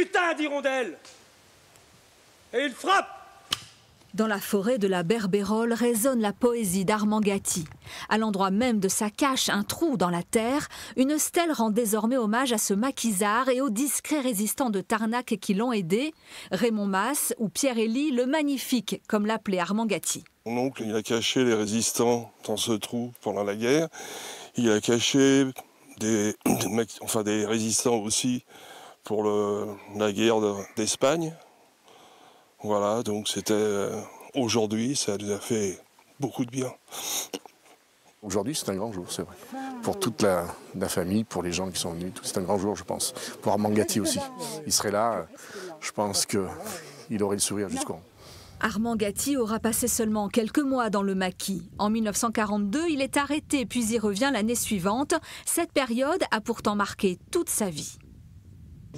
putain d'hirondelle. Et il frappe. Dans la forêt de la Berbérole résonne la poésie d'Armand Gatti. À l'endroit même de sa cache, un trou dans la terre, une stèle rend désormais hommage à ce maquisard et aux discrets résistants de Tarnac qui l'ont aidé, Raymond Masse ou Pierre-Élie le Magnifique, comme l'appelait Armand Gatti. Mon oncle, il a caché les résistants dans ce trou pendant la guerre. Il a caché des résistants aussi pour la guerre d'Espagne. Voilà, donc c'était aujourd'hui, ça nous a fait beaucoup de bien. Aujourd'hui, c'est un grand jour, c'est vrai. Pour toute la famille, pour les gens qui sont venus, c'est un grand jour, je pense. Pour Armand Gatti aussi. Il serait là, je pense qu'il aurait le sourire jusqu'au bout. Armand Gatti aura passé seulement quelques mois dans le maquis. En 1942, il est arrêté puis y revient l'année suivante. Cette période a pourtant marqué toute sa vie.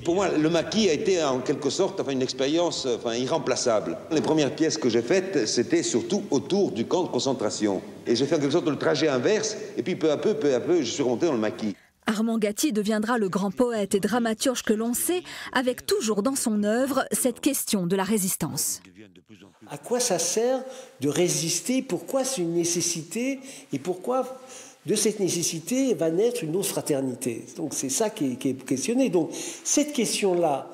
Pour moi, le maquis a été en quelque sorte une expérience irremplaçable. Les premières pièces que j'ai faites, c'était surtout autour du camp de concentration. Et j'ai fait en quelque sorte le trajet inverse, et puis peu à peu, je suis remonté dans le maquis. Armand Gatti deviendra le grand poète et dramaturge que l'on sait, avec toujours dans son œuvre cette question de la résistance. À quoi ça sert de résister? Pourquoi c'est une nécessité? Et pourquoi de cette nécessité va naître une autre fraternité? Donc c'est ça qui est questionné. Donc cette question-là,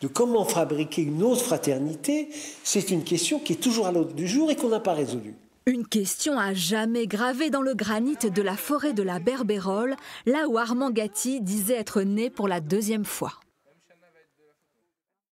de comment fabriquer une autre fraternité, c'est une question qui est toujours à l'ordre du jour et qu'on n'a pas résolue. Une question à jamais gravée dans le granit de la forêt de la Berbérole, là où Armand Gatti disait être né pour la deuxième fois.